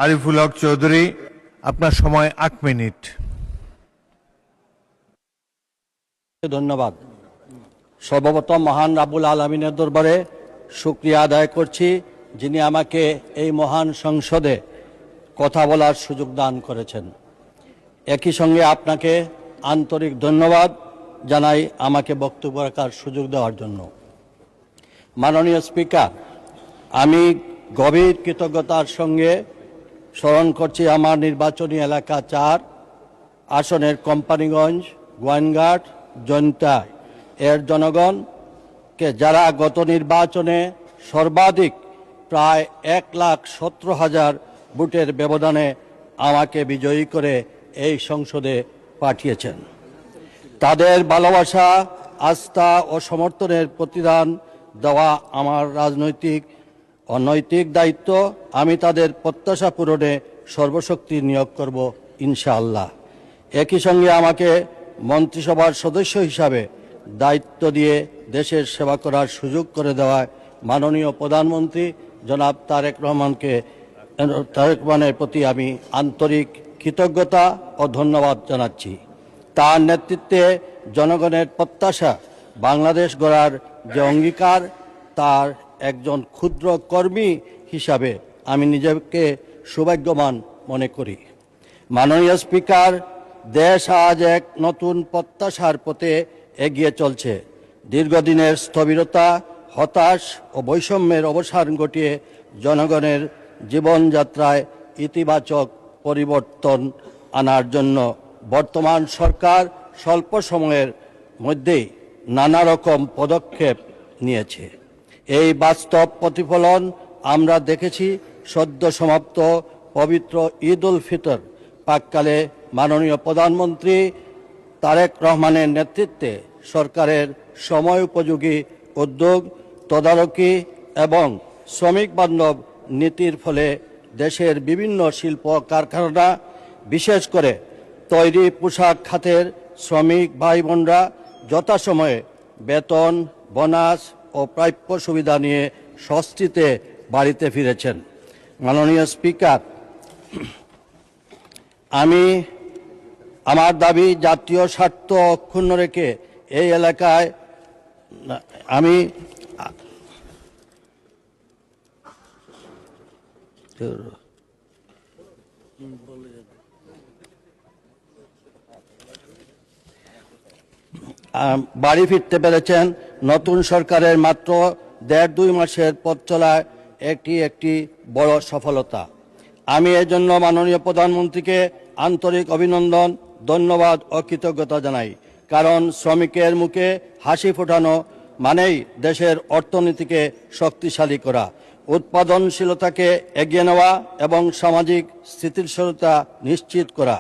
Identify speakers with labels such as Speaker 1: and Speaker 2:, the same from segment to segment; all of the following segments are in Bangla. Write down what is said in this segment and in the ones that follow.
Speaker 1: আরিফুল হক চৌধুরী, আপনার সময় 8 মিনিট।
Speaker 2: ধন্যবাদ। সর্বপ্রথম মহান রাব্বুল আলামিনের দরবারে শুকরিয়া আদায় করছি, যিনি আমাকে এই মহান সংসদে কথা বলার সুযোগ দান করেছেন। একই সঙ্গে আপনাকে আন্তরিক ধন্যবাদ জানাই আমাকে বক্তব্য রাখার সুযোগ দেওয়ার জন্য। মাননীয় স্পিকার, আমি গভীর কৃতজ্ঞতার সঙ্গে স্মরণ করছি আমার নির্বাচনী এলাকা 4 আসনের কোম্পানিগঞ্জ, গোয়াইনঘাট, জয়ন্তা এর জনগণকে, যারা গত নির্বাচনে সর্বাধিক প্রায় 1,17,000 ভোটের ব্যবধানে আমাকে বিজয়ী করে এই সংসদে পাঠিয়েছেন। তাদের ভালোবাসা, আস্থা ও সমর্থনের প্রতিদান দেওয়া আমার রাজনৈতিক ও নৈতিক দায়িত্ব। আমি তাদের প্রত্যাশা পূরণে সর্বশক্তি নিয়োগ করব ইনশাআল্লাহ। একই সঙ্গে আমাকে মন্ত্রিসভার সদস্য হিসাবে দায়িত্ব দিয়ে দেশের সেবা করার সুযোগ করে দেওয়ায় মাননীয় প্রধানমন্ত্রী জনাব তারেক রহমানের প্রতি আমি আন্তরিক কৃতজ্ঞতা ও ধন্যবাদ জানাচ্ছি। তার নেতৃত্বে জনগণের প্রত্যাশা বাংলাদেশ গড়ার যে অঙ্গীকার, তার একজন ক্ষুদ্র কর্মী হিসাবে আমি নিজেকে সৌভাগ্যবান মনে করি। মাননীয় স্পিকার, দেশ আজ এক নতুন প্রত্যাশার পথে এগিয়ে চলছে। দীর্ঘদিনের স্থবিরতা, হতাশ ও বৈষম্যের অবসান ঘটিয়ে জনগণের জীবনযাত্রায় ইতিবাচক পরিবর্তন আনার জন্য বর্তমান সরকার স্বল্প সময়ের মধ্যেই নানা রকম পদক্ষেপ নিয়েছে। এই বাস্তব প্রতিফলন আমরা দেখেছি সদ্য সমাপ্ত পবিত্র ঈদ উল ফিতর প্রাক্কালে মাননীয় প্রধানমন্ত্রী তারেক রহমানের নেতৃত্বে সরকারের সময় উপযোগী উদ্যোগ, তদারকি এবং শ্রমিক বান্ধব নীতির ফলে দেশের বিভিন্ন শিল্প কারখানা, বিশেষ করে তৈরি পোশাক খাতের শ্রমিক ভাই বোনরা যথাসময়ে বেতন, বোনাস ও প্রাপ্য সুবিধা নিয়ে স্বস্তিতে বাড়িতে ফিরেছেন। মাননীয় স্পিকার, আমার দাবি, জাতীয় স্বার্থ অক্ষুণ্ণ রেখে এই এলাকায় বাড়ি ফিরতে পেরেছেন। নতুন সরকারের মাত্র 1.5-2 মাসের পথ চলায় একটি বড় সফলতা। আমি এজন্য মাননীয় প্রধানমন্ত্রীকে আন্তরিক অভিনন্দন, ধন্যবাদ ও কৃতজ্ঞতা জানাই। কারণ শ্রমিকের মুখে হাসি ফোটানো মানেই দেশের অর্থনীতিকে শক্তিশালী করা, উৎপাদনশীলতাকে এগিয়ে নেওয়া এবং সামাজিক স্থিতিশীলতা নিশ্চিত করা।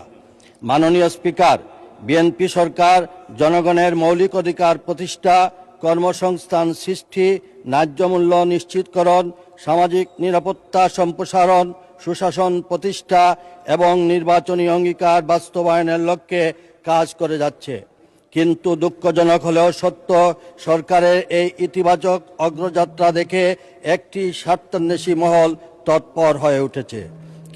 Speaker 2: মাননীয় স্পিকার, বিএনপি সরকার জনগণের মৌলিক অধিকার প্রতিষ্ঠা, কর্মসংস্থান সৃষ্টি, ন্যায্য মূল্য নিশ্চিতকরণ, সামাজিক নিরাপত্তা সম্প্রসারণ, সুশাসন প্রতিষ্ঠা এবং নির্বাচনী অঙ্গীকার বাস্তবায়নের লক্ষ্যে কাজ করে যাচ্ছে। কিন্তু দুঃখজনক হলেও সত্য, সরকারের এই ইতিবাচক অগ্রযাত্রা দেখে একটি স্বার্থান্বেষী মহল তৎপর হয়ে উঠেছে।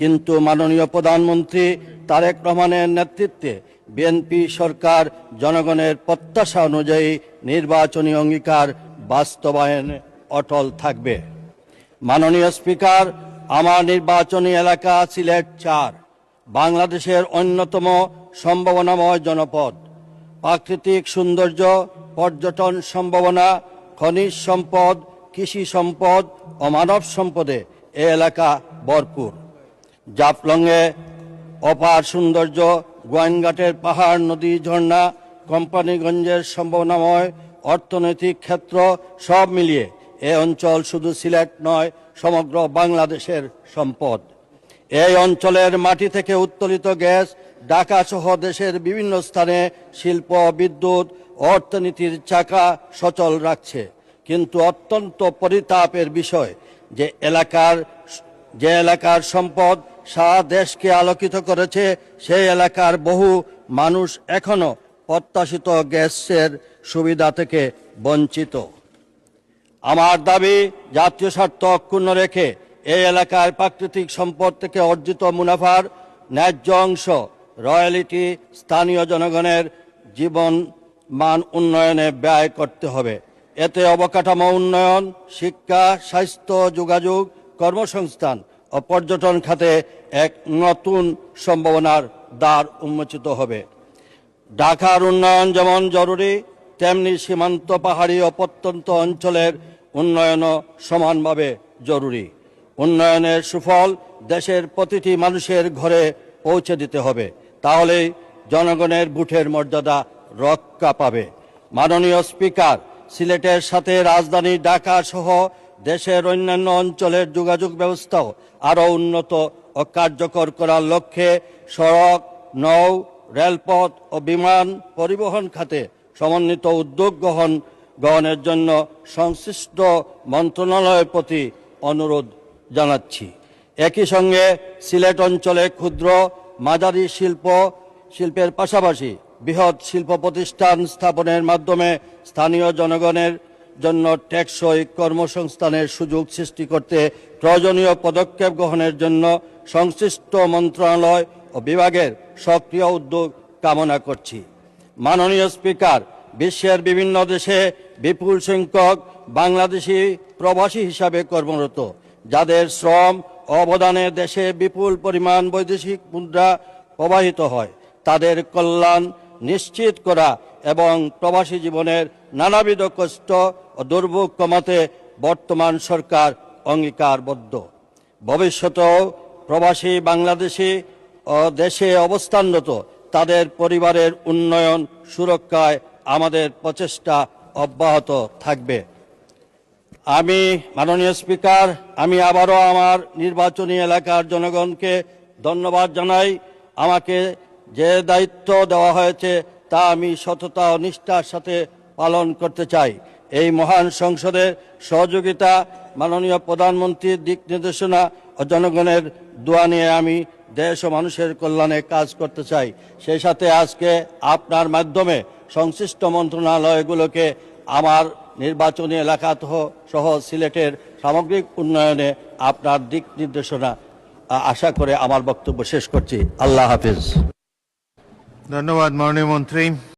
Speaker 2: কিন্তু মাননীয় প্রধানমন্ত্রী তারেক রহমানের নেতৃত্বে বিএনপি সরকার জনগণের প্রত্যাশা অনুযায়ী নির্বাচনী অঙ্গীকার বাস্তবায়নে অটল থাকবে। মাননীয় স্পিকার, আমার নির্বাচনী এলাকা সিলেট 4 বাংলাদেশের অন্যতম সম্ভাবনাময় জনপদ। প্রাকৃতিক সৌন্দর্য, পর্যটন সম্ভাবনা, খনিজ সম্পদ, কৃষি সম্পদ ও মানব সম্পদে এ এলাকা ভরপুর। জাফলংয়ে অপার সৌন্দর্য, গোয়াইনঘাটের পাহাড়, নদী, ঝর্ণা, কোম্পানিগঞ্জের সম্ভাবনাময় অর্থনৈতিক ক্ষেত্র, সব মিলিয়ে এ অঞ্চল শুধু সিলেট নয়, সমগ্র বাংলাদেশের সম্পদ। এই অঞ্চলের মাটি থেকে উত্তোলিত গ্যাস ঢাকা সহ দেশের বিভিন্ন স্থানে শিল্প, বিদ্যুৎ, অর্থনীতির চাকা সচল রাখছে। কিন্তু অত্যন্ত পরিতাপের বিষয় যে এলাকার সম্পদ সারা দেশকে আলোকিত করেছে, সেই এলাকার বহু মানুষ এখনো প্রত্যাশিত গ্যাসের সুবিধা থেকে বঞ্চিত। আমার দাবি, জাতীয় স্বার্থ অক্ষুণ্ণ রেখে এই এলাকায় প্রাকৃতিক সম্পদ থেকে অর্জিত মুনাফার ন্যায্য অংশ রয়্যালিটি স্থানীয় জনগণের জীবন মান উন্নয়নে ব্যয় করতে হবে। এতে অবকাঠামো উন্নয়ন, শিক্ষা, স্বাস্থ্য, যোগাযোগ, কর্মসংস্থান ও পর্যটন খাতে এক নতুন সম্ভাবনার দ্বার উন্মোচিত হবে। ঢাকার উন্নয়ন যেমন জরুরি, তেমনি সীমান্ত পাহাড়ি ও প্রত্যন্ত অঞ্চলের উন্নয়নও সমানভাবে জরুরি। উন্নয়নের সুফল দেশের প্রতিটি মানুষের ঘরে পৌঁছে দিতে হবে, তাহলেই জনগণের ভোটের মর্যাদা রক্ষা পাবে। মাননীয় স্পিকার, সিলেটের সাথে রাজধানী ঢাকা সহ দেশের অন্যান্য অঞ্চলের যোগাযোগ ব্যবস্থাও আরও উন্নত ও কার্যকর করার লক্ষ্যে সড়ক, নৌ, রেলপথ ও বিমান পরিবহন খাতে সমন্বিত উদ্যোগ গ্রহণের জন্য সংশ্লিষ্ট মন্ত্রণালয়ের প্রতি অনুরোধ জানাচ্ছি। একই সঙ্গে সিলেট অঞ্চলে ক্ষুদ্র মাঝারি শিল্পের পাশাপাশি বৃহৎ শিল্প প্রতিষ্ঠান স্থাপনের মাধ্যমে স্থানীয় জনগণের জন্য টেকসই কর্মসংস্থানের সুযোগ সৃষ্টি করতে প্রয়োজনীয় পদক্ষেপ গ্রহণের জন্য সংশ্লিষ্ট মন্ত্রণালয় ও বিভাগের সক্রিয় উদ্যোগ কামনা করছি। মাননীয় স্পিকার, বিশ্বের বিভিন্ন দেশে বিপুল সংখ্যক বাংলাদেশি প্রবাসী হিসাবে কর্মরত, যাদের শ্রম ও অবদানে দেশে বিপুল পরিমাণ বৈদেশিক মুদ্রা প্রবাহিত হয়। তাদের কল্যাণ নিশ্চিত করা এবং প্রবাসী জীবনের নানাবিধ কষ্ট ও দুর্ভোগ কমাতে বর্তমান সরকার অঙ্গীকারবদ্ধ। ভবিষ্যতেও প্রবাসী বাংলাদেশি ও দেশে অবস্থানরত তাদের পরিবারের উন্নয়ন সুরক্ষায় আমাদের প্রচেষ্টা অব্যাহত থাকবে। মাননীয় স্পিকার, আমি আবারও আমার নির্বাচনী এলাকার জনগণকে ধন্যবাদ জানাই। আমাকে যে দায়িত্ব দেওয়া হয়েছে তা আমি সততা ও নিষ্ঠার সাথে পালন করতে চাই। এই মহান সংসদের সহযোগিতা, মাননীয় প্রধানমন্ত্রীর দিক নির্দেশনা ও জনগণের দোয়া নিয়ে আমি দেশ ও মানুষের কল্যাণে কাজ করতে চাই। সেই সাথে আজকে আপনার মাধ্যমে সংশ্লিষ্ট মন্ত্রণালয়গুলোকে আমার নির্বাচনী এলাকা সহ সিলেটের সামগ্রিক উন্নয়নে আপনার দিক নির্দেশনা আশা করে আমার বক্তব্য শেষ করছি। আল্লাহ হাফিজ।
Speaker 1: ধন্যবাদ মাননীয় মন্ত্রী।